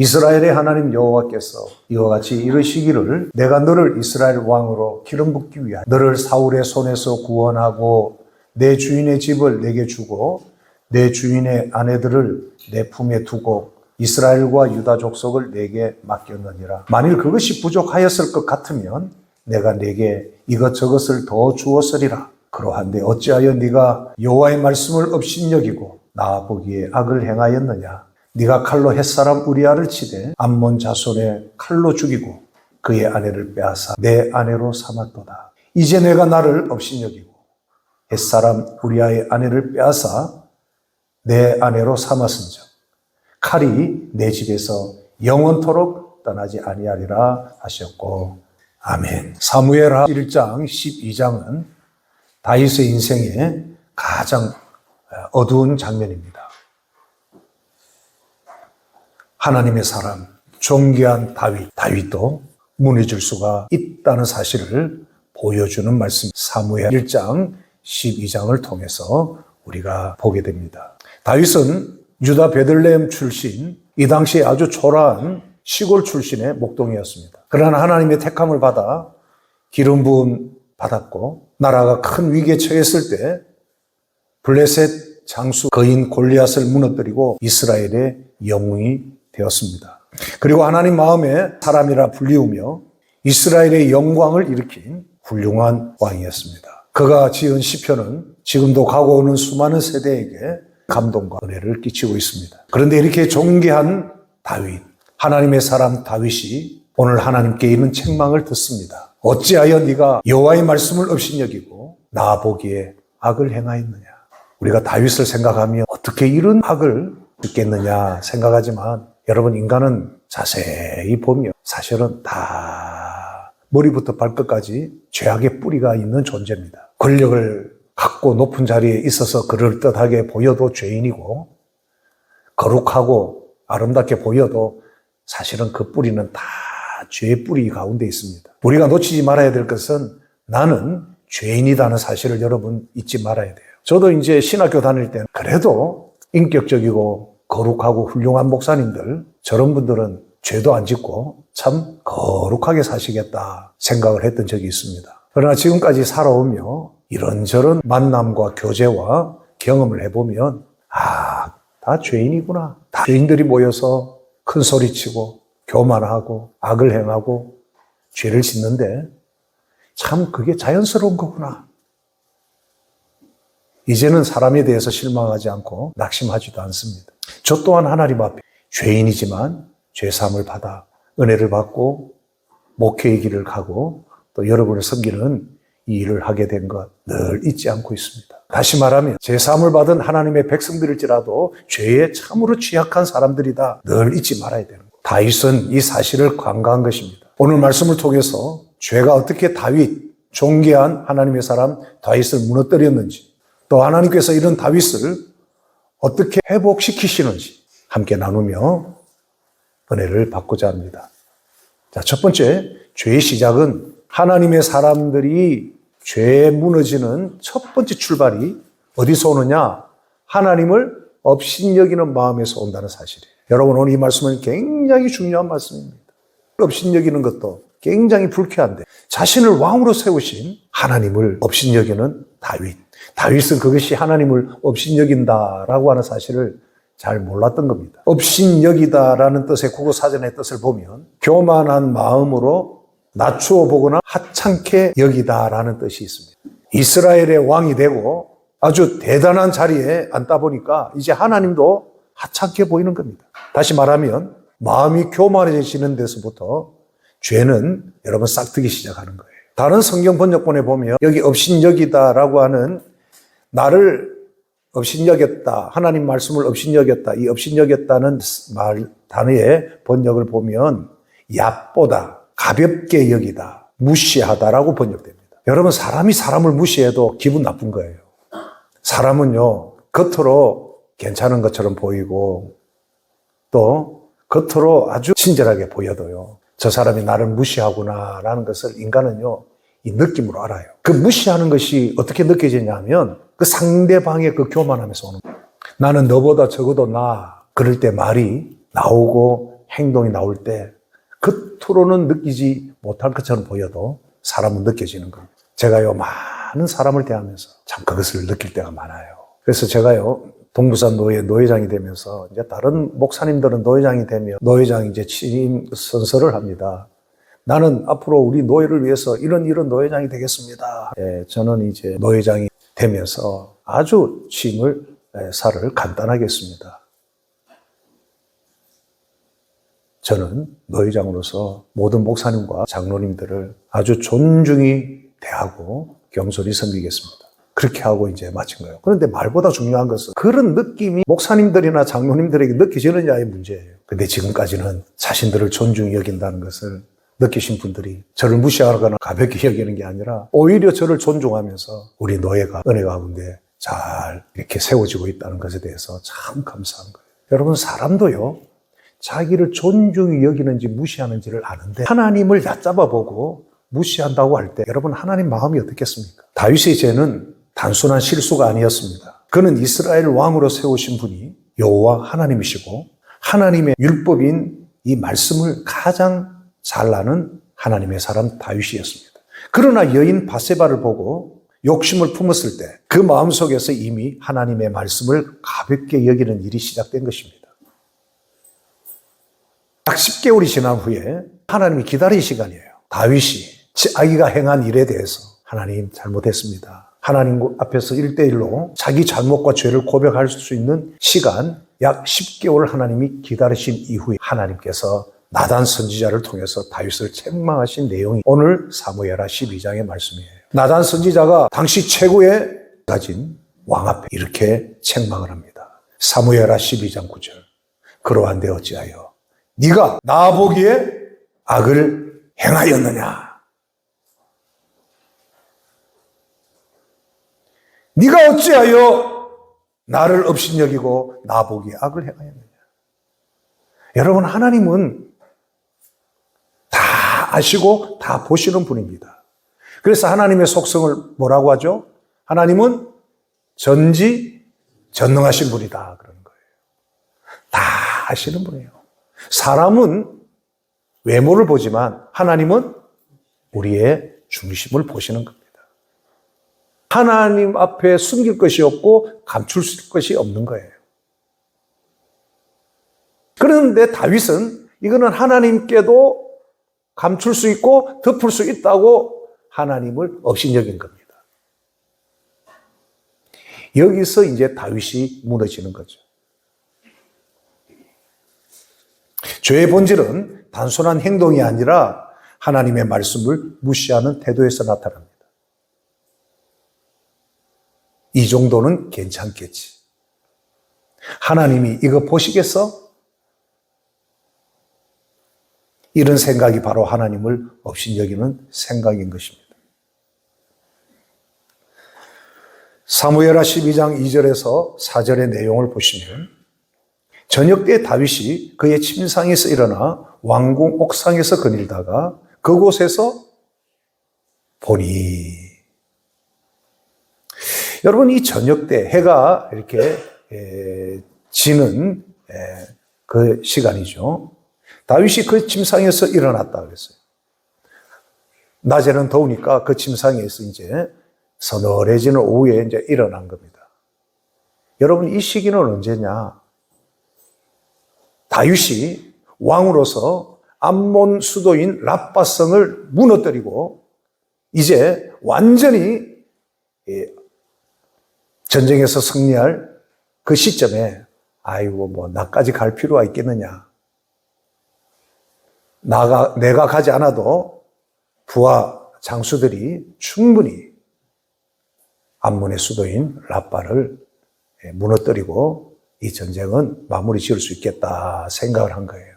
이스라엘의 하나님 여호와께서 이와 같이 이르시기를 내가 너를 이스라엘 왕으로 기름 붓기 위하여 너를 사울의 손에서 구원하고 내 주인의 집을 내게 주고 내 주인의 아내들을 내 품에 두고 이스라엘과 유다 족속을 내게 맡겼느니라. 만일 그것이 부족하였을 것 같으면 내가 내게 이것저것을 더 주었으리라. 그러한데 어찌하여 네가 여호와의 말씀을 업신여기고 나 보기에 악을 행하였느냐. 네가 칼로 햇사람 우리아를 치되 암몬 자손의 칼로 죽이고 그의 아내를 빼앗아 내 아내로 삼았도다. 이제 내가 나를 업신여기고 햇사람 우리아의 아내를 빼앗아 내 아내로 삼았은즉 칼이 내 집에서 영원토록 떠나지 아니하리라 하셨고 아멘. 사무엘하 1장 12장은 다윗의 인생의 가장 어두운 장면입니다. 하나님의 사람, 존귀한 다윗도 무너질 수가 있다는 사실을 보여주는 말씀, 사무엘 1장 12장을 통해서 우리가 보게 됩니다. 다윗은 유다 베들레헴 출신, 이 당시에 아주 초라한 시골 출신의 목동이었습니다. 그러나 하나님의 택함을 받아 기름 부음 받았고 나라가 큰 위기에 처했을 때 블레셋 장수 거인 골리앗을 무너뜨리고 이스라엘의 영웅이 되었습니다. 그리고 하나님 마음에 사람이라 불리우며 이스라엘의 영광을 일으킨 훌륭한 왕이었습니다. 그가 지은 시편은 지금도 가고 오는 수많은 세대에게 감동과 은혜를 끼치고 있습니다. 그런데 이렇게 존귀한 다윗, 하나님의 사람 다윗이 오늘 하나님께 있는 책망을 듣습니다. 어찌하여 네가 여호와의 말씀을 업신여기고 나 보기에 악을 행하였느냐. 우리가 다윗을 생각하며 어떻게 이런 악을 짓겠느냐 생각하지만 여러분, 인간은 자세히 보면 사실은 다 머리부터 발끝까지 죄악의 뿌리가 있는 존재입니다. 권력을 갖고 높은 자리에 있어서 그럴듯하게 보여도 죄인이고 거룩하고 아름답게 보여도 사실은 그 뿌리는 다 죄의 뿌리 가운데 있습니다. 우리가 놓치지 말아야 될 것은 나는 죄인이라는 사실을 여러분 잊지 말아야 돼요. 저도 이제 신학교 다닐 때는 그래도 인격적이고 거룩하고 훌륭한 목사님들, 저런 분들은 죄도 안 짓고 참 거룩하게 사시겠다 생각을 했던 적이 있습니다. 그러나 지금까지 살아오며 이런저런 만남과 교제와 경험을 해보면 다 죄인이구나. 다 죄인들이 모여서 큰 소리치고 교만하고 악을 행하고 죄를 짓는데 참 그게 자연스러운 거구나. 이제는 사람에 대해서 실망하지 않고 낙심하지도 않습니다. 저 또한 하나님 앞에 죄인이지만 죄사함을 받아 은혜를 받고 목회의 길을 가고 또 여러분을 섬기는 이 일을 하게 된 것 늘 잊지 않고 있습니다. 다시 말하면 죄사함을 받은 하나님의 백성들일지라도 죄에 참으로 취약한 사람들이다. 늘 잊지 말아야 되는 거예요. 다윗은 이 사실을 간과한 것입니다. 오늘 말씀을 통해서 죄가 어떻게 다윗, 존귀한 하나님의 사람 다윗을 무너뜨렸는지 또 하나님께서 이런 다윗을 어떻게 회복시키시는지 함께 나누며 은혜를 받고자 합니다. 자, 첫 번째, 죄의 시작은 하나님의 사람들이 죄에 무너지는 첫 번째 출발이 어디서 오느냐? 하나님을 업신여기는 마음에서 온다는 사실이에요. 여러분, 오늘 이 말씀은 굉장히 중요한 말씀입니다. 업신여기는 것도 굉장히 불쾌한데 자신을 왕으로 세우신 하나님을 업신여기는 다윗은 그것이 하나님을 업신여긴다라고 하는 사실을 잘 몰랐던 겁니다. 업신여기다라는 뜻의 국어사전의 뜻을 보면 교만한 마음으로 낮추어 보거나 하찮게 여기다라는 뜻이 있습니다. 이스라엘의 왕이 되고 아주 대단한 자리에 앉다 보니까 이제 하나님도 하찮게 보이는 겁니다. 다시 말하면 마음이 교만해지는 데서부터 죄는 여러분 싹트기 시작하는 거예요. 다른 성경 번역본에 보면 여기 업신여기다라고 하는 나를 업신여겼다, 하나님 말씀을 업신여겼다, 이 업신여겼다는 단어의 번역을 보면 얕보다, 가볍게 여기다, 무시하다라고 번역됩니다. 여러분, 사람이 사람을 무시해도 기분 나쁜 거예요. 사람은요, 겉으로 괜찮은 것처럼 보이고 또 겉으로 아주 친절하게 보여도요, 저 사람이 나를 무시하구나라는 것을 인간은요, 이 느낌으로 알아요. 그 무시하는 것이 어떻게 느껴지냐면 그 상대방의 그 교만함에서 오는 거예요. 나는 너보다 적어도 나. 그럴 때 말이 나오고 행동이 나올 때 겉으로는 느끼지 못할 것처럼 보여도 사람은 느껴지는 겁니다. 제가요, 많은 사람을 대하면서 참 그것을 느낄 때가 많아요. 그래서 제가요, 동부산 노회 노회장이 되면서 이제 다른 목사님들은 노회장이 되면 노회장이 이제 취임 선서를 합니다. 나는 앞으로 우리 노회를 위해서 이런 노회장이 되겠습니다. 저는 이제 노회장이 되면서 아주 살을 간단하게 했습니다. 저는 노회장으로서 모든 목사님과 장로님들을 아주 존중히 대하고 겸손히 섬기겠습니다. 그렇게 하고 이제 마친 거예요. 그런데 말보다 중요한 것은 그런 느낌이 목사님들이나 장로님들에게 느껴지느냐의 문제예요. 근데 지금까지는 자신들을 존중히 여긴다는 것을 느끼신 분들이 저를 무시하거나 가볍게 여기는 게 아니라 오히려 저를 존중하면서 우리 노예가 은혜 가운데 잘 이렇게 세워지고 있다는 것에 대해서 참 감사한 거예요. 여러분, 사람도요, 자기를 존중히 여기는지 무시하는지를 아는데 하나님을 얕잡아보고 무시한다고 할 때 여러분, 하나님 마음이 어떻겠습니까? 다윗의 죄는 단순한 실수가 아니었습니다. 그는 이스라엘 왕으로 세우신 분이 여호와 하나님이시고 하나님의 율법인 이 말씀을 가장 잘 아는 하나님의 사람 다윗이었습니다. 그러나 여인 바세바를 보고 욕심을 품었을 때 그 마음속에서 이미 하나님의 말씀을 가볍게 여기는 일이 시작된 것입니다. 딱 10개월이 지난 후에 하나님이 기다린 시간이에요. 다윗이 자기가 행한 일에 대해서 하나님 잘못했습니다. 하나님 앞에서 1대1로 자기 잘못과 죄를 고백할 수 있는 시간 약 10개월 하나님이 기다리신 이후에 하나님께서 나단 선지자를 통해서 다윗을 책망하신 내용이 오늘 사무엘하 12장의 말씀이에요. 나단 선지자가 당시 최고의 가진 왕 앞에 이렇게 책망을 합니다. 사무엘하 12장 9절. 그러한데 어찌하여 네가 나 보기에 악을 행하였느냐? 네가 어찌하여 나를 업신여기고 나 보기에 악을 행하였느냐? 여러분, 하나님은 다 아시고 다 보시는 분입니다. 그래서 하나님의 속성을 뭐라고 하죠? 하나님은 전지전능하신 분이다 그러는 거예요. 다 아시는 분이에요. 사람은 외모를 보지만 하나님은 우리의 중심을 보시는 겁니다. 하나님 앞에 숨길 것이 없고 감출 것이 없는 거예요. 그런데 다윗은 이거는 하나님께도 감출 수 있고 덮을 수 있다고 하나님을 업신여긴 겁니다. 여기서 이제 다윗이 무너지는 거죠. 죄의 본질은 단순한 행동이 아니라 하나님의 말씀을 무시하는 태도에서 나타납니다. 이 정도는 괜찮겠지. 하나님이 이거 보시겠어? 이런 생각이 바로 하나님을 업신여기는 생각인 것입니다. 사무엘하 12장 2절에서 4절의 내용을 보시면 저녁 때 다윗이 그의 침상에서 일어나 왕궁 옥상에서 거닐다가 그곳에서 보니, 여러분, 이 저녁 때 해가 이렇게 지는 그 시간이죠. 다윗이 그 침상에서 일어났다 그랬어요. 낮에는 더우니까 그 침상에서 이제 서늘해지는 오후에 이제 일어난 겁니다. 여러분, 이 시기는 언제냐? 다윗이 왕으로서 암몬 수도인 랍바성을 무너뜨리고 이제 완전히 전쟁에서 승리할 그 시점에 아이고 뭐 나까지 갈 필요가 있겠느냐? 내가 가지 않아도 부하 장수들이 충분히 암몬의 수도인 랍바를 무너뜨리고 이 전쟁은 마무리 지을 수 있겠다 생각을 한 거예요.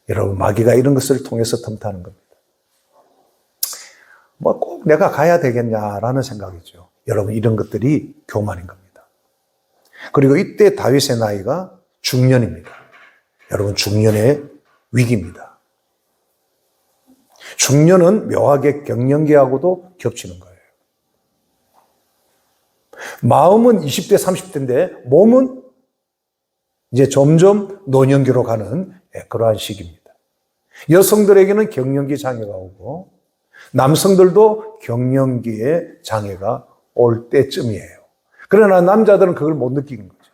여러분, 마귀가 이런 것을 통해서 틈타는 겁니다. 뭐 꼭 내가 가야 되겠냐라는 생각이죠. 여러분, 이런 것들이 교만인 겁니다. 그리고 이때 다윗의 나이가 중년입니다. 여러분, 중년의 위기입니다. 중년은 묘하게 갱년기하고도 겹치는 거예요. 마음은 20대, 30대인데 몸은 이제 점점 노년기로 가는 그러한 시기입니다. 여성들에게는 갱년기 장애가 오고 남성들도 갱년기에 장애가 올 때쯤이에요. 그러나 남자들은 그걸 못 느끼는 거죠.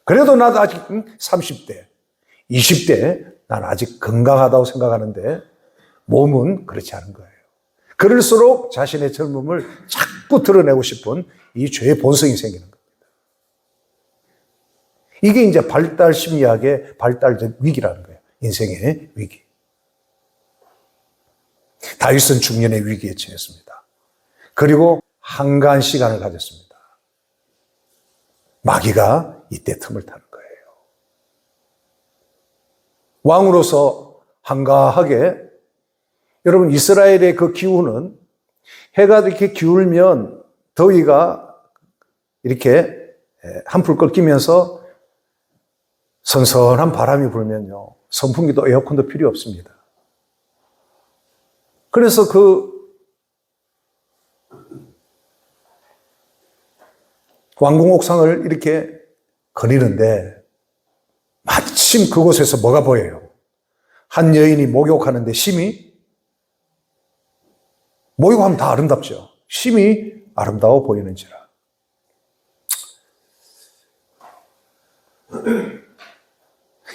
그래도 나도 아직 30대, 20대 난 아직 건강하다고 생각하는데 몸은 그렇지 않은 거예요. 그럴수록 자신의 젊음을 자꾸 드러내고 싶은 이 죄의 본성이 생기는 겁니다. 이게 이제 발달 심리학의 발달적 위기라는 거예요. 인생의 위기. 다윗은 중년의 위기에 처했습니다. 그리고 한가한 시간을 가졌습니다. 마귀가 이때 틈을 타는 거예요. 왕으로서 한가하게, 여러분 이스라엘의 그 기후는 해가 이렇게 기울면 더위가 이렇게 한풀 꺾이면서 선선한 바람이 불면요, 선풍기도 에어컨도 필요 없습니다. 그래서 그 왕궁 옥상을 이렇게 거니는데 마침 그곳에서 뭐가 보여요? 한 여인이 목욕하는데 심히, 목욕하면 다 아름답죠. 심히 아름다워 보이는지라.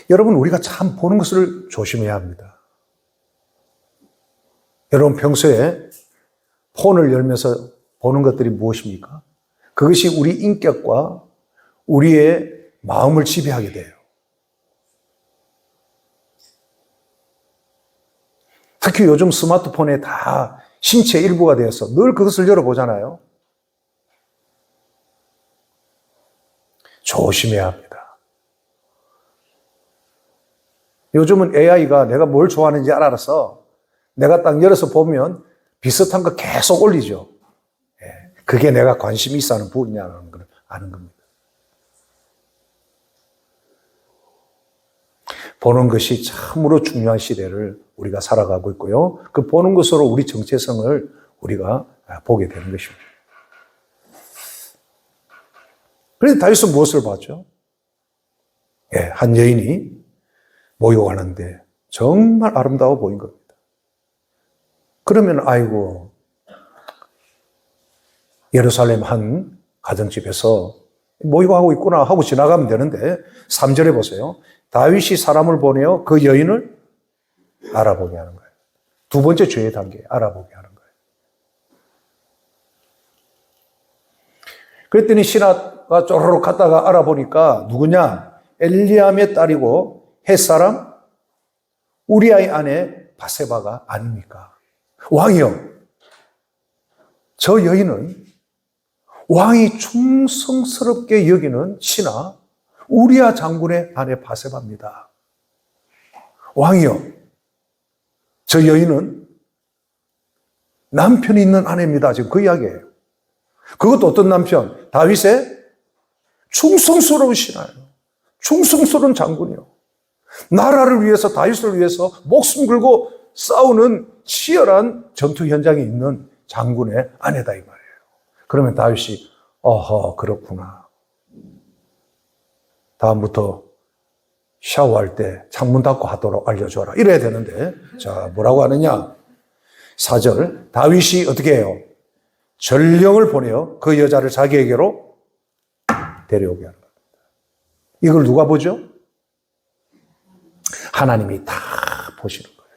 여러분, 우리가 참 보는 것을 조심해야 합니다. 여러분, 평소에 폰을 열면서 보는 것들이 무엇입니까? 그것이 우리 인격과 우리의 마음을 지배하게 돼요. 특히 요즘 스마트폰에 다 신체 일부가 되어서 늘 그것을 열어보잖아요. 조심해야 합니다. 요즘은 AI가 내가 뭘 좋아하는지 알아서 내가 딱 열어서 보면 비슷한 거 계속 올리죠. 그게 내가 관심이 있어 하는 부분이냐는 걸 아는 겁니다. 보는 것이 참으로 중요한 시대를 우리가 살아가고 있고요. 그 보는 것으로 우리 정체성을 우리가 보게 되는 것입니다. 그래서 다윗은 무엇을 봤죠? 한 여인이 목욕하는데 정말 아름다워 보인 겁니다. 그러면 아이고, 예루살렘 한 가정집에서 목욕하고 있구나 하고 지나가면 되는데 3절에 보세요. 다윗이 사람을 보내어 그 여인을 알아보게 하는 거예요. 두 번째 죄의 단계, 알아보게 하는 거예요. 그랬더니 신하가 쪼르륵 갔다가 알아보니까 누구냐? 엘리암의 딸이고 햇사람 우리아의 아내 바세바가 아닙니까? 왕이요, 저 여인은 왕이 충성스럽게 여기는 신하 우리아 장군의 아내 바세바입니다. 왕이요, 저 여인은 남편이 있는 아내입니다. 지금 그 이야기예요. 그것도 어떤 남편? 다윗의 충성스러운 신하예요. 충성스러운 장군이요. 나라를 위해서, 다윗을 위해서 목숨 걸고 싸우는 치열한 전투 현장에 있는 장군의 아내다 이 말이에요. 그러면 다윗이 어허, 그렇구나. 다음부터 샤워할 때 창문 닫고 하도록 알려줘라. 이래야 되는데, 자, 뭐라고 하느냐? 4절, 다윗이 어떻게 해요? 전령을 보내어 그 여자를 자기에게로 데려오게 하는 겁니다. 이걸 누가 보죠? 하나님이 다 보시는 거예요.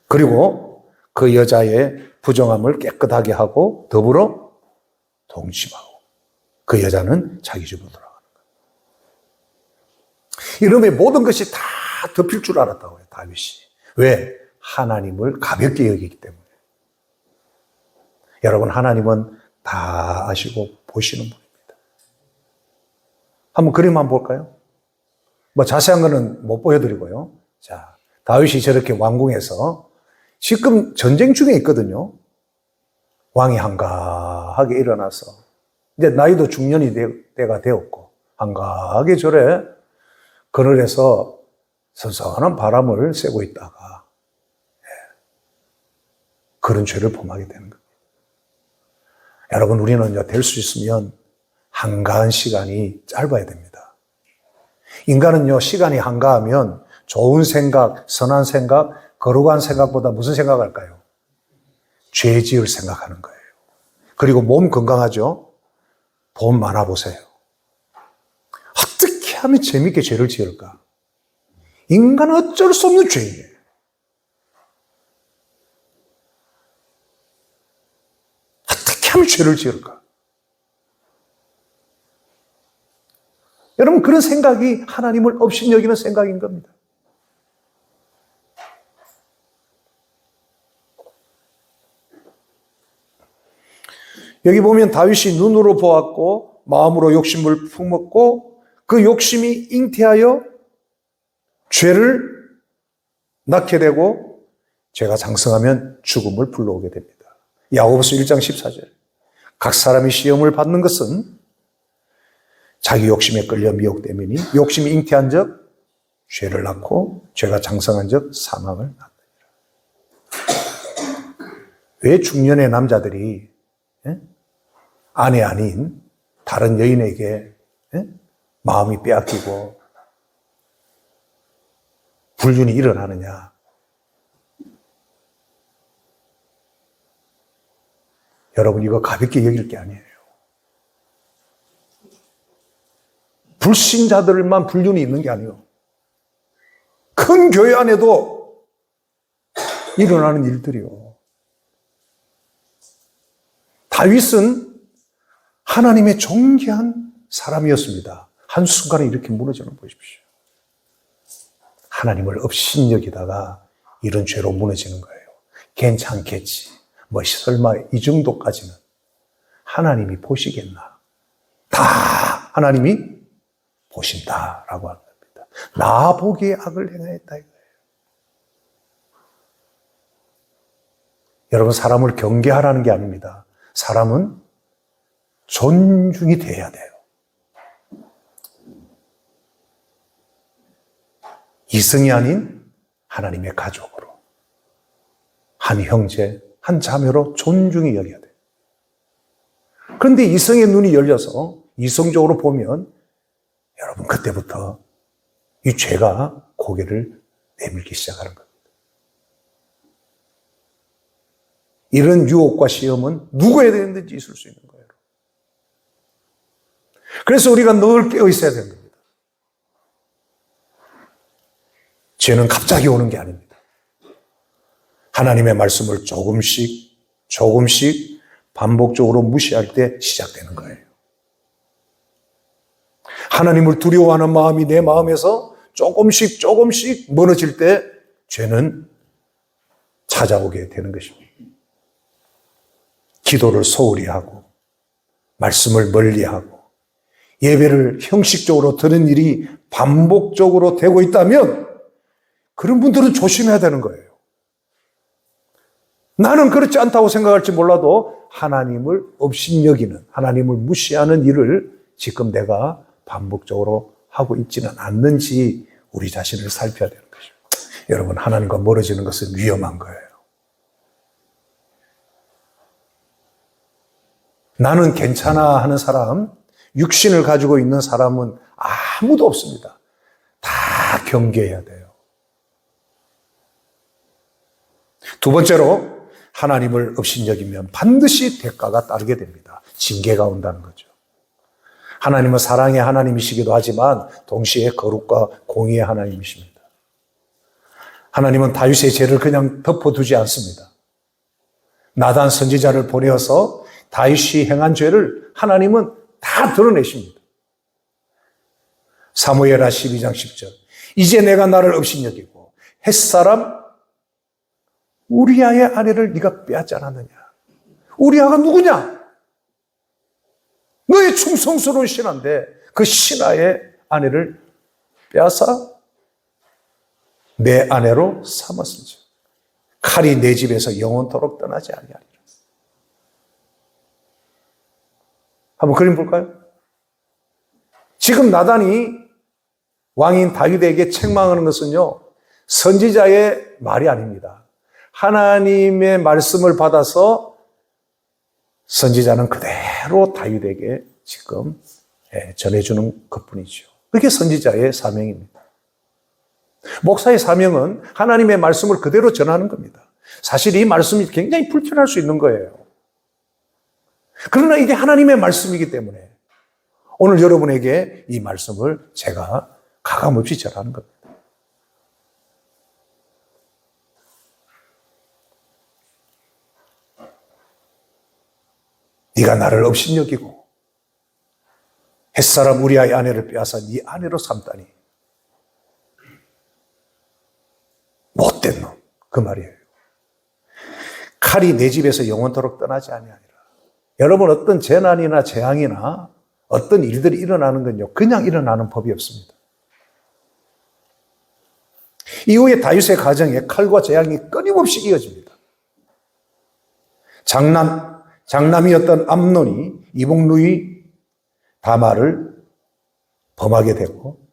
그리고 그 여자의 부정함을 깨끗하게 하고 더불어 동침하고 그 여자는 자기 집으로 돌아가는 거예요. 이러면 모든 것이 다 덮일 줄 알았다고 해요, 다윗이. 왜? 하나님을 가볍게 여기기 때문에. 여러분, 하나님은 다 아시고 보시는 분입니다. 한번 그림 한번 볼까요? 뭐 자세한 거는 못 보여드리고요. 자, 다윗이 저렇게 왕궁에서 지금 전쟁 중에 있거든요. 왕이 한가하게 일어나서 이제 나이도 중년이 때가 되었고 한가하게 절에 그늘에서 선선한 바람을 쐬고 있다가 그런 죄를 범하게 되는 겁니다. 여러분, 우리는 될 수 있으면 한가한 시간이 짧아야 됩니다. 인간은요, 시간이 한가하면 좋은 생각, 선한 생각, 거룩한 생각보다 무슨 생각할까요? 죄 지을 생각하는 거예요. 그리고 몸 건강하죠? 돈 많아 보세요. 어떻게 하면 재밌게 죄를 지을까? 인간은 어쩔 수 없는 죄예요. 어떻게 하면 죄를 지을까? 여러분, 그런 생각이 하나님을 업신여기는 생각인 겁니다. 여기 보면 다윗이 눈으로 보았고 마음으로 욕심을 품었고 그 욕심이 잉태하여 죄를 낳게 되고 죄가 장성하면 죽음을 불러오게 됩니다. 야고보서 1장 14절. 각 사람이 시험을 받는 것은 자기 욕심에 끌려 미혹됨이니 욕심이 잉태한 적 죄를 낳고 죄가 장성한 적 사망을 낳느니라. 왜 중년의 남자들이 아내 아닌 다른 여인에게 마음이 빼앗기고 불륜이 일어나느냐? 여러분, 이거 가볍게 여길 게 아니에요. 불신자들만 불륜이 있는 게 아니에요. 큰 교회 안에도 일어나는 일들이요. 다윗은 하나님의 존귀한 사람이었습니다. 한순간에 이렇게 무너지는 거 보십시오. 하나님을 업신여기다가 이런 죄로 무너지는 거예요. 괜찮겠지. 뭐 설마 이 정도까지는 하나님이 보시겠나. 다 하나님이 보신다라고 하는 겁니다. 나 보기에 악을 행하였다 이거예요. 여러분, 사람을 경계하라는 게 아닙니다. 사람은 존중이 돼야 돼요. 이성이 아닌 하나님의 가족으로, 한 형제, 한 자매로 존중이 여겨야 돼요. 그런데 이성의 눈이 열려서 이성적으로 보면 여러분, 그때부터 이 죄가 고개를 내밀기 시작하는 겁니다. 이런 유혹과 시험은 누구에 대한든지 있을 수 있는 거예요. 그래서 우리가 늘 깨어 있어야 되는 겁니다. 죄는 갑자기 오는 게 아닙니다. 하나님의 말씀을 조금씩 반복적으로 무시할 때 시작되는 거예요. 하나님을 두려워하는 마음이 내 마음에서 조금씩 멀어질 때 죄는 찾아오게 되는 것입니다. 기도를 소홀히 하고 말씀을 멀리하고 예배를 형식적으로 드는 일이 반복적으로 되고 있다면 그런 분들은 조심해야 되는 거예요. 나는 그렇지 않다고 생각할지 몰라도 하나님을 업신여기는, 하나님을 무시하는 일을 지금 내가 반복적으로 하고 있지는 않는지 우리 자신을 살펴야 되는 것이죠. 여러분, 하나님과 멀어지는 것은 위험한 거예요. 나는 괜찮아 하는 사람, 육신을 가지고 있는 사람은 아무도 없습니다. 다 경계해야 돼요. 두 번째로, 하나님을 업신여기면 반드시 대가가 따르게 됩니다. 징계가 온다는 거죠. 하나님은 사랑의 하나님이시기도 하지만 동시에 거룩과 공의의 하나님이십니다. 하나님은 다윗의 죄를 그냥 덮어두지 않습니다. 나단 선지자를 보내어서 다윗이 행한 죄를 하나님은 다 드러내십니다. 사무엘하 12장 10절. 이제 내가 나를 업신여기고 햇사람 우리아의 아내를 네가 빼앗지 않았느냐. 우리아가 누구냐? 너의 충성스러운 신하인데 그 신하의 아내를 빼앗아 내 아내로 삼았은지 칼이 내 집에서 영원토록 떠나지 아니하리라. 한번 그림 볼까요? 지금 나단이 왕인 다윗에게 책망하는 것은요, 선지자의 말이 아닙니다. 하나님의 말씀을 받아서 선지자는 그대로 다윗에게 지금 전해주는 것뿐이죠. 그게 선지자의 사명입니다. 목사의 사명은 하나님의 말씀을 그대로 전하는 겁니다. 사실 이 말씀이 굉장히 불편할 수 있는 거예요. 그러나 이게 하나님의 말씀이기 때문에 오늘 여러분에게 이 말씀을 제가 가감없이 전하는 겁니다. 네가 나를 업신여기고 햇사람 우리아의 아내를 빼앗아 네 아내로 삼다니 못된 놈, 그 말이에요. 칼이 내 집에서 영원토록 떠나지 아니하리라. 여러분, 어떤 재난이나 재앙이나 어떤 일들이 일어나는 건요, 그냥 일어나는 법이 없습니다. 이후에 다윗의 가정에 칼과 재앙이 끊임없이 이어집니다. 장남이었던 암논이 이복누이 다말을 범하게 되고,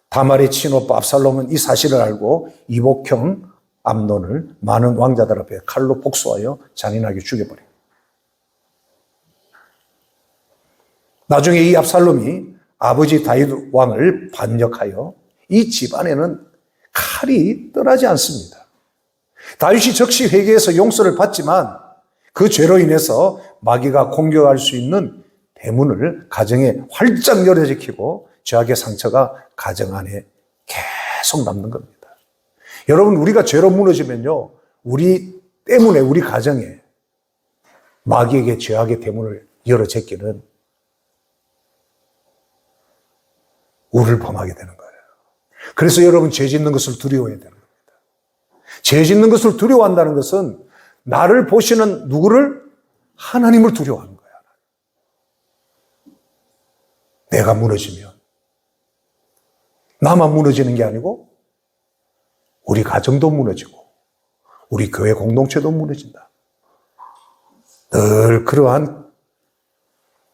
다말의 친오빠 압살롬은 이 사실을 알고 이복형 암논을 많은 왕자들 앞에 칼로 복수하여 잔인하게 죽여버립니다. 나중에 이 압살롬이 아버지 다윗 왕을 반역하여 이 집안에는 칼이 떠나지 않습니다. 다윗이 즉시 회개해서 용서를 받지만 그 죄로 인해서 마귀가 공격할 수 있는 대문을 가정에 활짝 열어지키고 죄악의 상처가 가정 안에 계속 남는 겁니다. 여러분, 우리가 죄로 무너지면요, 우리 때문에 우리 가정에 마귀에게 죄악의 대문을 열어제끼는 우를 범하게 되는 거예요. 그래서 여러분, 죄 짓는 것을 두려워해야 되는 겁니다. 죄 짓는 것을 두려워한다는 것은 나를 보시는 누구를? 하나님을 두려워하는 거예요. 내가 무너지면 나만 무너지는 게 아니고 우리 가정도 무너지고 우리 교회 공동체도 무너진다. 늘 그러한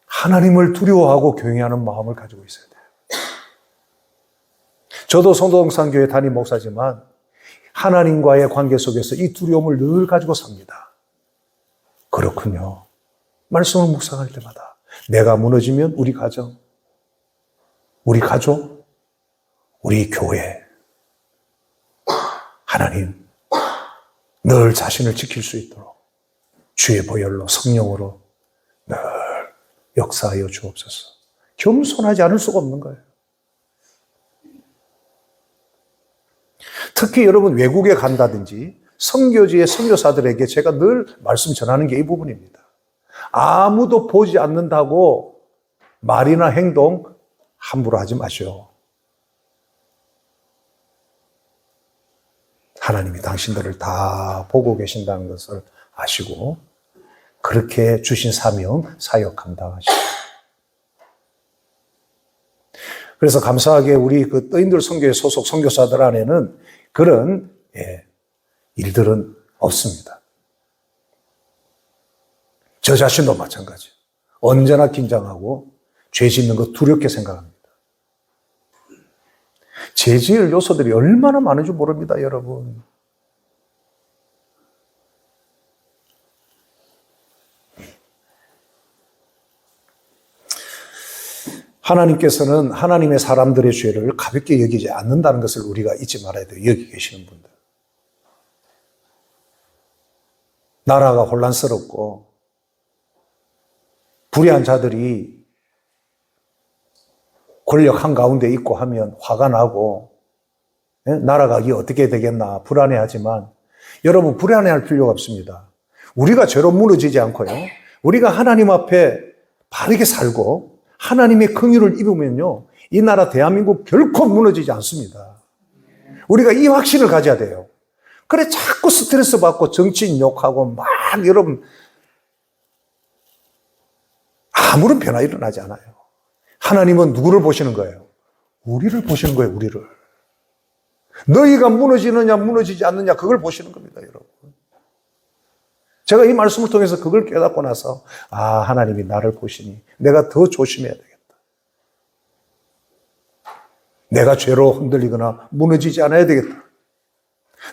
하나님을 두려워하고 경외하는 마음을 가지고 있어야 돼요. 저도 성도동산교회 담임 목사지만 하나님과의 관계 속에서 이 두려움을 늘 가지고 삽니다. 그렇군요. 말씀을 묵상할 때마다 내가 무너지면 우리 가정, 우리 가족, 우리 교회, 하나님 늘 자신을 지킬 수 있도록 주의 보혈로 성령으로 늘 역사하여 주옵소서. 겸손하지 않을 수가 없는 거예요. 특히 여러분, 외국에 간다든지 선교지의 선교사들에게 제가 늘 말씀 전하는 게 이 부분입니다. 아무도 보지 않는다고 말이나 행동 함부로 하지 마시오. 하나님이 당신들을 다 보고 계신다는 것을 아시고 그렇게 주신 사명 사역한다 하시고. 그래서 감사하게 우리 그 떠인들 선교회 소속 선교사들 안에는 그런 일들은 없습니다. 저 자신도 마찬가지. 언제나 긴장하고 죄 짓는 거 두렵게 생각합니다. 죄 지을 요소들이 얼마나 많은지 모릅니다, 여러분. 하나님께서는 하나님의 사람들의 죄를 가볍게 여기지 않는다는 것을 우리가 잊지 말아야 돼요. 여기 계시는 분들. 나라가 혼란스럽고 불의한 자들이 권력 한가운데 있고 하면 화가 나고 나라가 이게 어떻게 되겠나 불안해하지만 여러분, 불안해할 필요가 없습니다. 우리가 죄로 무너지지 않고요, 우리가 하나님 앞에 바르게 살고 하나님의 긍휼을 입으면요, 이 나라 대한민국 결코 무너지지 않습니다. 우리가 이 확신을 가져야 돼요. 그래 자꾸 스트레스 받고 정치인 욕하고 막 여러분 아무런 변화 일어나지 않아요. 하나님은 누구를 보시는 거예요? 우리를 보시는 거예요, 우리를. 너희가 무너지느냐 무너지지 않느냐 그걸 보시는 겁니다, 여러분. 제가 이 말씀을 통해서 그걸 깨닫고 나서 하나님이 나를 보시니 내가 더 조심해야 되겠다. 내가 죄로 흔들리거나 무너지지 않아야 되겠다.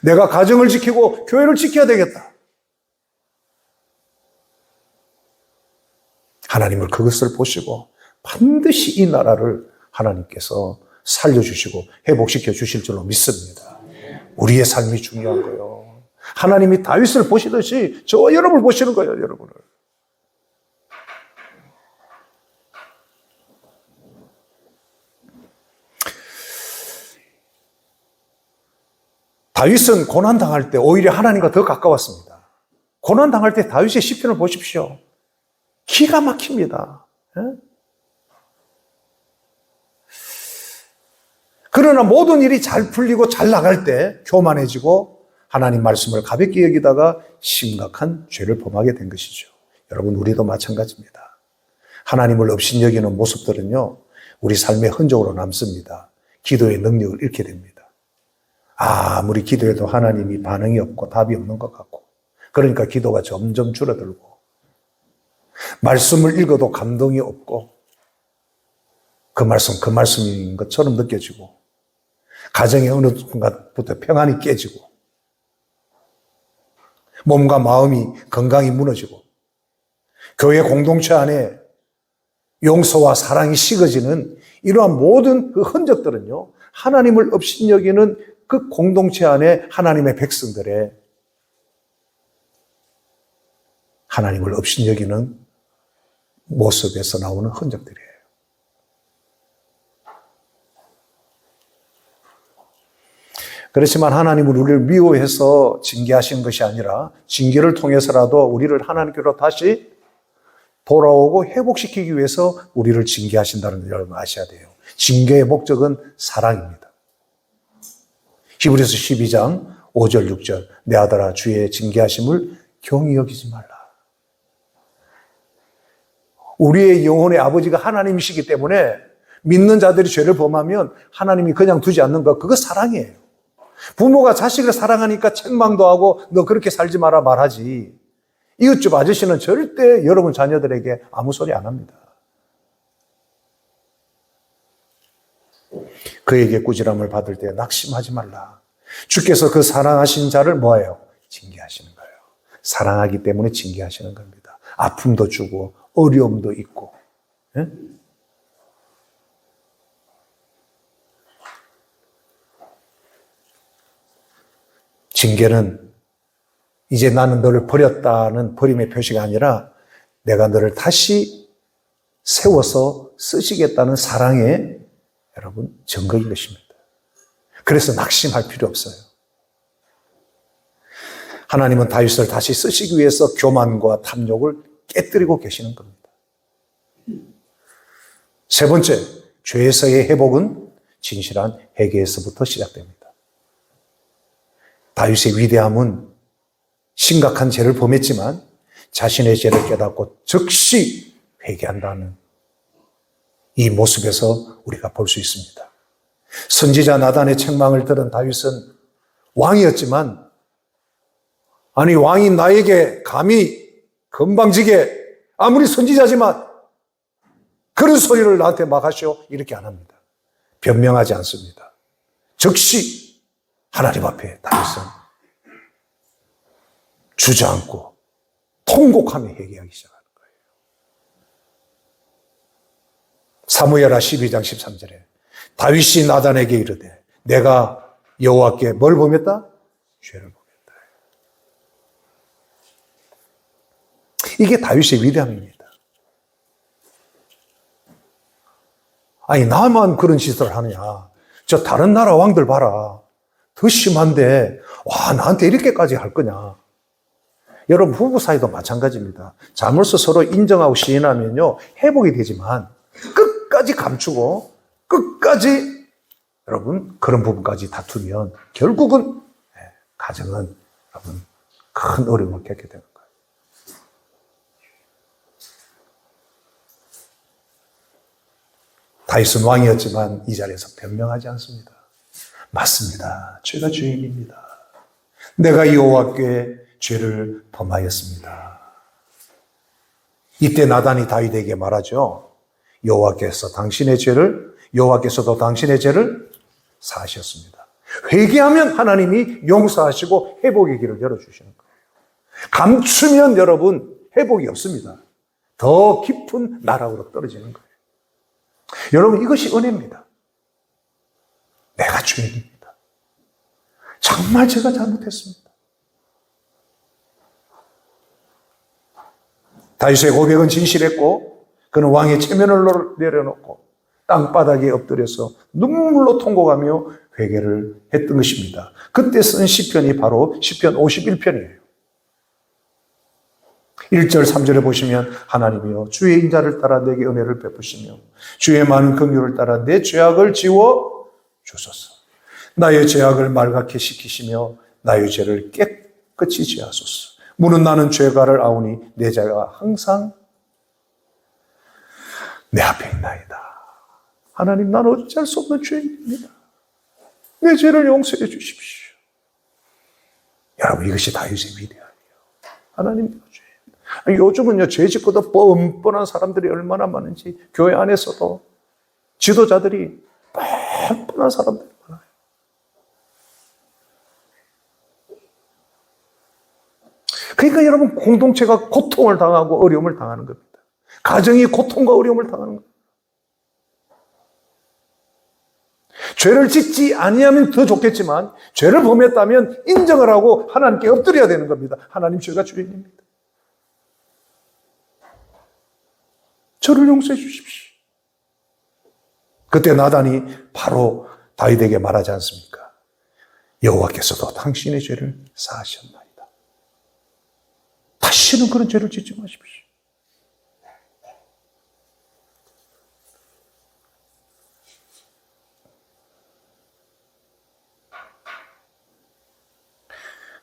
내가 가정을 지키고 교회를 지켜야 되겠다. 하나님을 그것을 보시고 반드시 이 나라를 하나님께서 살려주시고 회복시켜 주실 줄로 믿습니다. 우리의 삶이 중요한 거예요. 하나님이 다윗을 보시듯이 저와 여러분을 보시는 거예요, 여러분을. 다윗은 고난당할 때 오히려 하나님과 더 가까웠습니다. 고난당할 때 다윗의 시편을 보십시오. 기가 막힙니다. 그러나 모든 일이 잘 풀리고 잘 나갈 때 교만해지고 하나님 말씀을 가볍게 여기다가 심각한 죄를 범하게 된 것이죠. 여러분, 우리도 마찬가지입니다. 하나님을 업신여기는 모습들은요, 우리 삶의 흔적으로 남습니다. 기도의 능력을 잃게 됩니다. 아무리 기도해도 하나님이 반응이 없고 답이 없는 것 같고, 그러니까 기도가 점점 줄어들고, 말씀을 읽어도 감동이 없고, 그 말씀인 것처럼 느껴지고, 가정의 어느 순간부터 평안이 깨지고, 몸과 마음이 건강이 무너지고, 교회 공동체 안에 용서와 사랑이 식어지는 이러한 모든 그 흔적들은요, 하나님을 업신여기는 그 공동체 안에 하나님의 백성들의 하나님을 업신여기는 모습에서 나오는 흔적들이에요. 그렇지만 하나님은 우리를 미워해서 징계하신 것이 아니라 징계를 통해서라도 우리를 하나님께로 다시 돌아오고 회복시키기 위해서 우리를 징계하신다는 걸 여러분 아셔야 돼요. 징계의 목적은 사랑입니다. 히브리서 12장 5절 6절 내 아들아 주의 징계하심을 경히 여기지 말라. 우리의 영혼의 아버지가 하나님이시기 때문에 믿는 자들이 죄를 범하면 하나님이 그냥 두지 않는 것, 그거 사랑이에요. 부모가 자식을 사랑하니까 책망도 하고 너 그렇게 살지 마라 말하지, 이웃집 아저씨는 절대 여러분 자녀들에게 아무 소리 안 합니다. 그에게 꾸지람을 받을 때 낙심하지 말라. 주께서 그 사랑하신 자를 뭐예요? 징계하시는 거예요. 사랑하기 때문에 징계하시는 겁니다. 아픔도 주고 어려움도 있고. 예? 징계는 이제 나는 너를 버렸다는 버림의 표시가 아니라 내가 너를 다시 세워서 쓰시겠다는 사랑의 여러분 증거인 것입니다. 그래서 낙심할 필요 없어요. 하나님은 다윗을 다시 쓰시기 위해서 교만과 탐욕을 깨뜨리고 계시는 겁니다. 세 번째, 죄에서의 회복은 진실한 회개에서부터 시작됩니다. 다윗의 위대함은 심각한 죄를 범했지만 자신의 죄를 깨닫고 즉시 회개한다는 이 모습에서 우리가 볼 수 있습니다. 선지자 나단의 책망을 들은 다윗은 왕이었지만, 아니 왕이 나에게 감히 건방지게 아무리 선지자지만 그런 소리를 나한테 막 하시오, 이렇게 안 합니다. 변명하지 않습니다. 즉시 하나님 앞에 다윗은 주저앉고 통곡하며 회개하기 시작하는 거예요. 사무엘하 12장 13절에 다윗이 나단에게 이르되 내가 여호와께 뭘 범했다? 죄를 범했다. 이게 다윗의 위대함입니다. 아니 나만 그런 짓을 하느냐, 저 다른 나라 왕들 봐라, 더 심한데 와 나한테 이렇게까지 할 거냐. 여러분 부부 사이도 마찬가지입니다. 잘못을 서로 인정하고 시인하면요 회복이 되지만 끝까지 감추고 끝까지 여러분 그런 부분까지 다투면 결국은 가정은 여러분 큰 어려움을 겪게 되는 거예요. 다윗은 왕이었지만 이 자리에서 변명하지 않습니다. 맞습니다. 죄가 죄인입니다. 내가 여호와께 죄를 범하였습니다. 이때 나단이 다윗에게 말하죠. 여호와께서도 당신의 죄를 사하셨습니다. 회개하면 하나님이 용서하시고 회복의 길을 열어주시는 거예요. 감추면 여러분 회복이 없습니다. 더 깊은 나락으로 떨어지는 거예요. 여러분 이것이 은혜입니다. 내가 죄인입니다. 정말 제가 잘못했습니다. 다윗의 고백은 진실했고 그는 왕의 체면을 내려놓고 땅바닥에 엎드려서 눈물로 통곡하며 회개를 했던 것입니다. 그때 쓴 시편이 바로 시편 51편이에요. 1절 3절에 보시면 하나님이여 주의 인자를 따라 내게 은혜를 베푸시며 주의 많은 긍휼을 따라 내 죄악을 지워 주소서. 나의 죄악을 말갛게 시키시며 나의 죄를 깨끗이 지하소서. 무는 나는 죄가를 아우니 내 죄가 항상 내 앞에 있나이다. 하나님, 나는 어찌할 수 없는 죄인입니다. 내 죄를 용서해 주십시오. 여러분, 이것이 다윗의 위대함이에요. 하나님, 죄인. 요즘은요, 죄 짓고도 뻔뻔한 사람들이 얼마나 많은지 교회 안에서도 지도자들이 뻔뻔한 사람들이 많아요. 그러니까 여러분, 공동체가 고통을 당하고 어려움을 당하는 겁니다. 가정이 고통과 어려움을 당하는 겁니다. 죄를 짓지 아니하면 더 좋겠지만 죄를 범했다면 인정을 하고 하나님께 엎드려야 되는 겁니다. 하나님, 죄가 죄인입니다. 저를 용서해 주십시오. 그때 나단이 바로 다윗에게 말하지 않습니까? 여호와께서도 당신의 죄를 사하셨나이다. 다시는 그런 죄를 짓지 마십시오.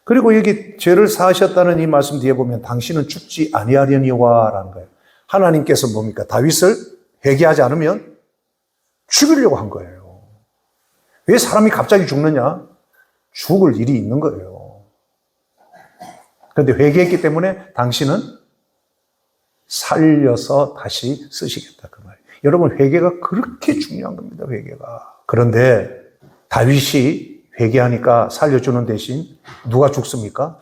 그리고 여기 죄를 사하셨다는 이 말씀 뒤에 보면 당신은 죽지 아니하려니와라는 거예요. 하나님께서 뭡니까? 다윗을 회개하지 않으면 죽이려고 한 거예요. 왜 사람이 갑자기 죽느냐? 죽을 일이 있는 거예요. 그런데 회개했기 때문에 당신은 살려서 다시 쓰시겠다 그 말이에요. 여러분, 회개가 그렇게 중요한 겁니다. 회개가. 그런데 다윗이 회개하니까 살려주는 대신 누가 죽습니까?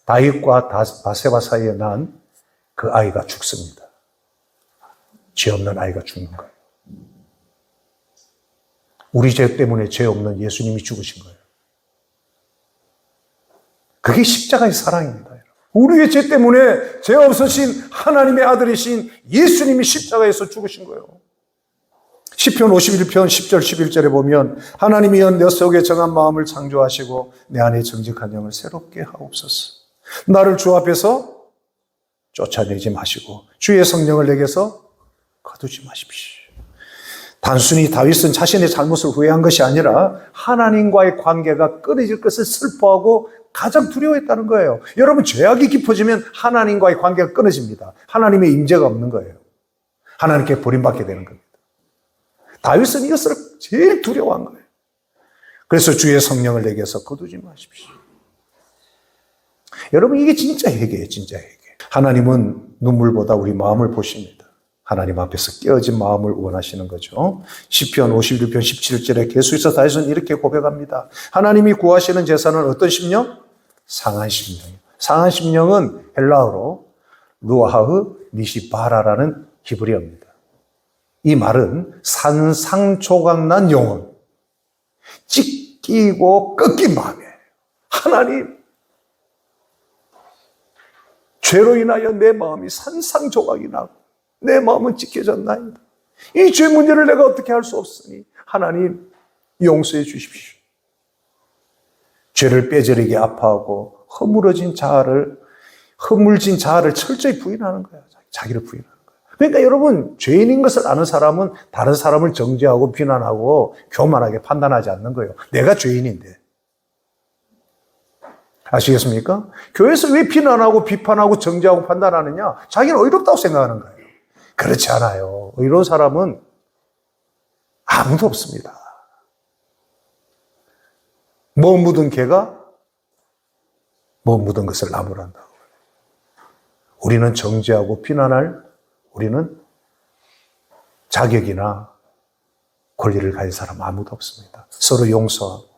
다윗과 바세바 사이에 난 그 아이가 죽습니다. 죄 없는 아이가 죽는 거예요. 우리 죄 때문에 죄 없는 예수님이 죽으신 거예요. 그게 십자가의 사랑입니다. 우리의 죄 때문에 죄 없으신 하나님의 아들이신 예수님이 십자가에서 죽으신 거예요. 시편 51편 10절 11절에 보면 하나님이여 내 속에 정한 마음을 창조하시고 내 안에 정직한 영을 새롭게 하옵소서. 나를 주 앞에서 쫓아내지 마시고 주의 성령을 내게서 거두지 마십시오. 단순히 다윗은 자신의 잘못을 후회한 것이 아니라 하나님과의 관계가 끊어질 것을 슬퍼하고 가장 두려워했다는 거예요. 여러분, 죄악이 깊어지면 하나님과의 관계가 끊어집니다. 하나님의 임재가 없는 거예요. 하나님께 버림받게 되는 겁니다. 다윗은 이것을 제일 두려워한 거예요. 그래서 주의 성령을 내게서 거두지 마십시오. 여러분, 이게 진짜 회개예요. 진짜 회개. 하나님은 눈물보다 우리 마음을 보십니다. 하나님 앞에서 깨어진 마음을 원하시는 거죠. 시편 51편 17절에 계수에서 다윗은 이렇게 고백합니다. 하나님이 구하시는 제사는 어떤 심령? 상한 심령이에요. 상한 심령은 헬라어로 루아흐 니시바라라는 히브리어입니다. 이 말은 산상조각난 영혼, 찢기고 꺾인 마음이에요. 하나님, 죄로 인하여 내 마음이 산상조각이 나고 내 마음은 찢겨졌나이다. 이 죄 문제를 내가 어떻게 할 수 없으니 하나님 용서해 주십시오. 죄를 뼈저리게 아파하고 허물진 자아를 철저히 부인하는 거예요. 자기를 부인하는 거예요. 그러니까 여러분, 죄인인 것을 아는 사람은 다른 사람을 정죄하고 비난하고 교만하게 판단하지 않는 거예요. 내가 죄인인데. 아시겠습니까? 교회에서 왜 비난하고 비판하고 정죄하고 판단하느냐? 자기는 의롭다고 생각하는 거예요. 그렇지 않아요. 의로운 사람은 아무도 없습니다. 뭐 묻은 개가 뭐 묻은 것을 나무란다고. 우리는 정죄하고 비난할 우리는 자격이나 권리를 가진 사람 아무도 없습니다. 서로 용서하고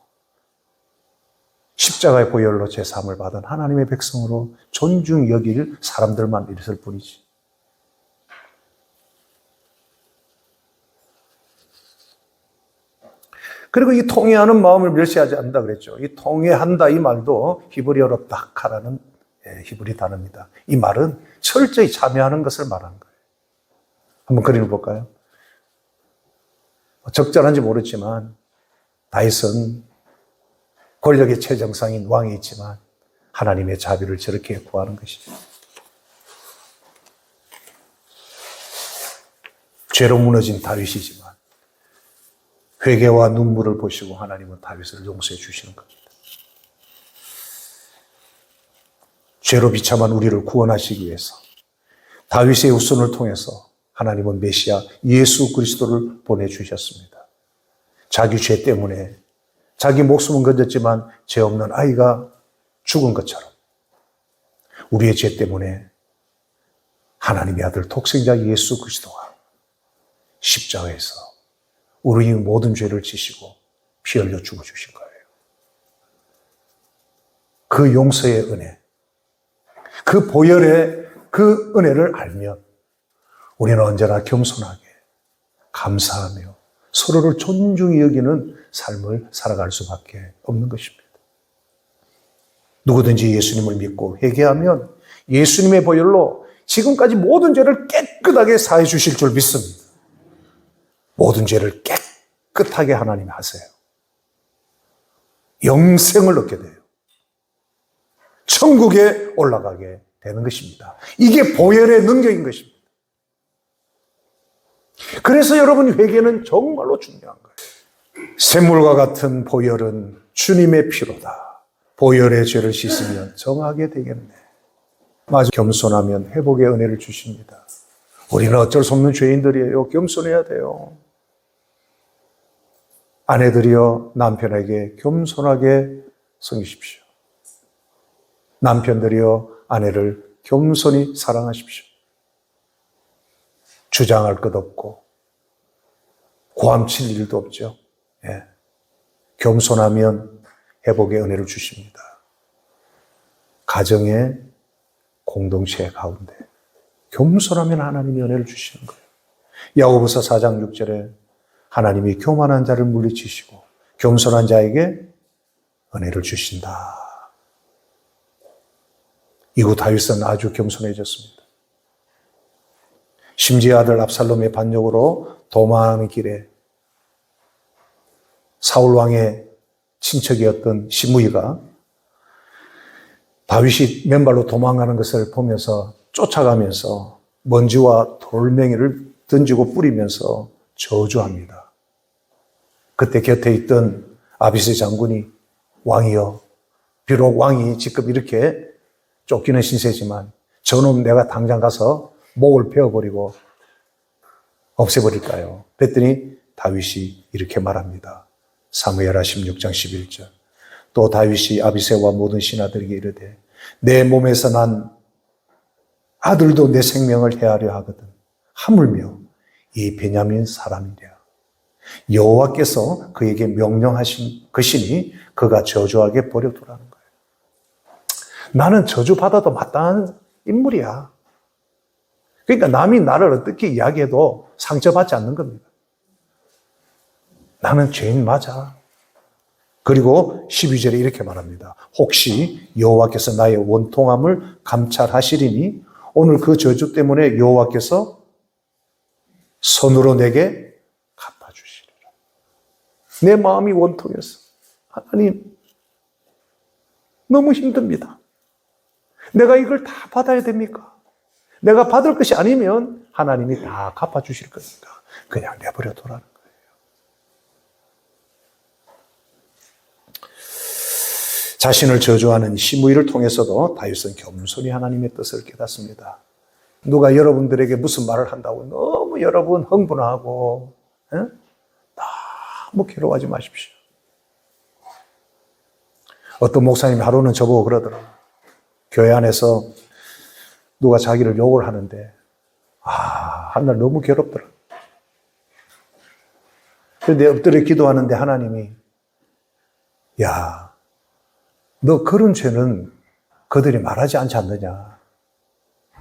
십자가의 보혈로 제사함을 받은 하나님의 백성으로 존중 여길 사람들만 있을 뿐이지. 그리고 이 통회하는 마음을 멸시하지 않는다 그랬죠. 이 통회한다 이 말도 히브리어로 다카라는 히브리 단어입니다. 이 말은 철저히 참여하는 것을 말하는 거예요. 한번 그림을 볼까요? 적절한지 모르지만 다윗은 권력의 최정상인 왕이 있지만 하나님의 자비를 저렇게 구하는 것이죠. 죄로 무너진 다윗이지만 회개와 눈물을 보시고 하나님은 다윗을 용서해 주시는 겁니다. 죄로 비참한 우리를 구원하시기 위해서 다윗의 후손을 통해서 하나님은 메시아 예수 그리스도를 보내주셨습니다. 자기 죄 때문에 자기 목숨은 건졌지만 죄 없는 아이가 죽은 것처럼 우리의 죄 때문에 하나님의 아들 독생자 예수 그리스도가 십자가에서 우리의 모든 죄를 지시고 피 흘려 죽어주신 거예요. 그 용서의 은혜, 그 보혈의 그 은혜를 알면 우리는 언제나 겸손하게 감사하며 서로를 존중히 여기는 삶을 살아갈 수밖에 없는 것입니다. 누구든지 예수님을 믿고 회개하면 예수님의 보혈로 지금까지 모든 죄를 깨끗하게 사해 주실 줄 믿습니다. 모든 죄를 깨끗하게 하나님이 하세요. 영생을 얻게 돼요. 천국에 올라가게 되는 것입니다. 이게 보혈의 능력인 것입니다. 그래서 여러분 회개는 정말로 중요한 거예요. 샘물과 같은 보혈은 주님의 피로다. 보혈의 죄를 씻으면 정하게 되겠네. 마저 겸손하면 회복의 은혜를 주십니다. 우리는 어쩔 수 없는 죄인들이에요. 겸손해야 돼요. 아내들이여 남편에게 겸손하게 섬기십시오. 남편들이여 아내를 겸손히 사랑하십시오. 주장할 것 없고 고함칠 일도 없죠. 예. 겸손하면 회복의 은혜를 주십니다. 가정의 공동체 가운데 겸손하면 하나님이 은혜를 주시는 거예요. 야고보서 4장 6절에 하나님이 교만한 자를 물리치시고 겸손한 자에게 은혜를 주신다. 이후 다윗은 아주 겸손해졌습니다. 심지어 아들 압살롬의 반역으로 도망하는 길에 사울 왕의 친척이었던 시므이가 다윗이 맨발로 도망가는 것을 보면서 쫓아가면서 먼지와 돌멩이를 던지고 뿌리면서 저주합니다. 그때 곁에 있던 아비스 장군이 왕이여, 비록 왕이 지금 이렇게 쫓기는 신세지만 저놈 내가 당장 가서 목을 베어버리고 없애버릴까요? 그랬더니 다윗이 이렇게 말합니다. 사무엘하 16장 11절. 또 다윗이 아비새와 모든 신하들에게 이르되 내 몸에서 난 아들도 내 생명을 해하려 하거든. 하물며 이 베냐민 사람이랴. 여호와께서 그에게 명령하신 것이니 그가 저주하게 버려두라는 거예요. 나는 저주받아도 마땅한 인물이야. 그러니까 남이 나를 어떻게 이야기해도 상처받지 않는 겁니다. 나는 죄인 맞아. 그리고 12절에 이렇게 말합니다. 혹시 여호와께서 나의 원통함을 감찰하시리니 오늘 그 저주 때문에 여호와께서 손으로 내게 갚아주시리라. 내 마음이 원통해서 하나님 너무 힘듭니다. 내가 이걸 다 받아야 됩니까? 내가 받을 것이 아니면 하나님이 다 갚아주실 거니까 그냥 내버려 두라는 거예요. 자신을 저주하는 시므이를 통해서도 다윗은 겸손히 하나님의 뜻을 깨닫습니다. 누가 여러분들에게 무슨 말을 한다고 너무 여러분 흥분하고 너무 괴로워하지 마십시오. 어떤 목사님이 하루는 저보고 그러더라고요. 교회 안에서 누가 자기를 욕을 하는데 한날 너무 괴롭더라. 그런데 엎드려 기도하는데 하나님이 야, 너 그런 죄는 그들이 말하지 않지 않느냐.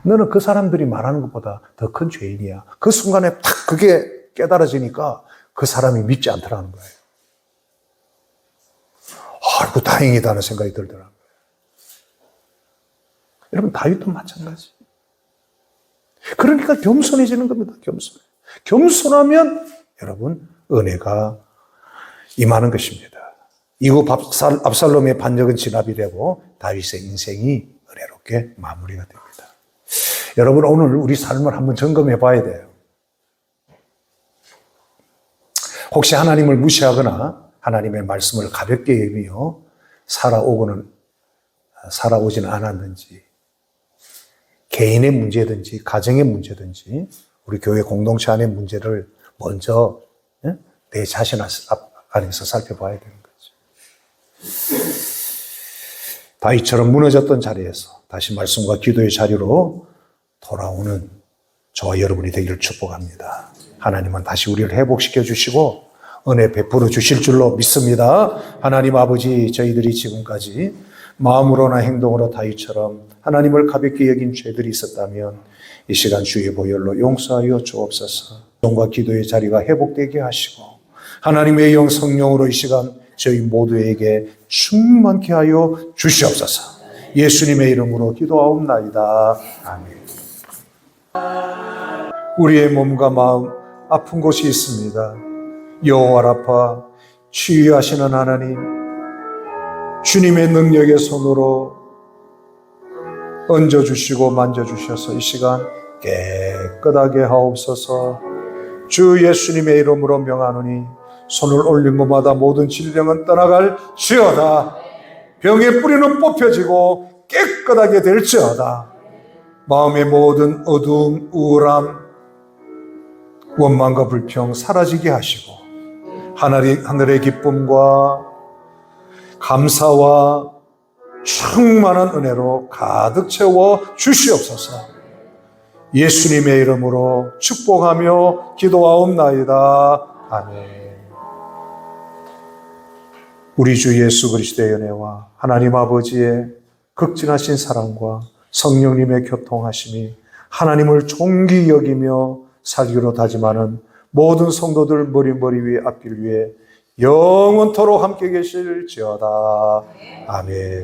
너는 그 사람들이 말하는 것보다 더 큰 죄인이야. 그 순간에 탁 그게 깨달아지니까 그 사람이 믿지 않더라는 거예요. 아이고 다행이다는 생각이 들더라고요. 여러분 다윗도 마찬가지. 그러니까 겸손해지는 겁니다. 겸손하면 여러분 은혜가 임하는 것입니다. 이후 압살롬의 반역은 진압이 되고 다윗의 인생이 은혜롭게 마무리가 됩니다. 여러분 오늘 우리 삶을 한번 점검해 봐야 돼요. 혹시 하나님을 무시하거나 하나님의 말씀을 가볍게 여기며 살아오지는 않았는지, 개인의 문제든지 가정의 문제든지 우리 교회 공동체 안의 문제를 먼저 내 자신 안에서 살펴봐야 되는 거죠. 다윗처럼 무너졌던 자리에서 다시 말씀과 기도의 자리로 돌아오는 저와 여러분이 되기를 축복합니다. 하나님은 다시 우리를 회복시켜 주시고 은혜 베풀어 주실 줄로 믿습니다. 하나님 아버지, 저희들이 지금까지 마음으로나 행동으로 다윗처럼 하나님을 가볍게 여긴 죄들이 있었다면 이 시간 주의 보혈로 용서하여 주옵소서. 기도와 기도의 자리가 회복되게 하시고 하나님의 영 성령으로 이 시간 저희 모두에게 충만케 하여 주시옵소서. 예수님의 이름으로 기도하옵나이다. 아멘. 우리의 몸과 마음 아픈 곳이 있습니다. 여호와 라파 치유하시는 하나님, 주님의 능력의 손으로 얹어주시고 만져주셔서 이 시간 깨끗하게 하옵소서. 주 예수님의 이름으로 명하노니 손을 올린 곳마다 모든 질병은 떠나갈 지어다. 병의 뿌리는 뽑혀지고 깨끗하게 될지어다. 마음의 모든 어두움, 우울함, 원망과 불평 사라지게 하시고 하늘의 기쁨과 감사와 충만한 은혜로 가득 채워 주시옵소서. 예수님의 이름으로 축복하며 기도하옵나이다. 아멘. 우리 주 예수 그리스도의 은혜와 하나님 아버지의 극진하신 사랑과 성령님의 교통하심이 하나님을 존귀 여기며 살기로 다짐하는 모든 성도들 머리 위에 앞길 위에 영원토록 함께 계실지어다. 아멘.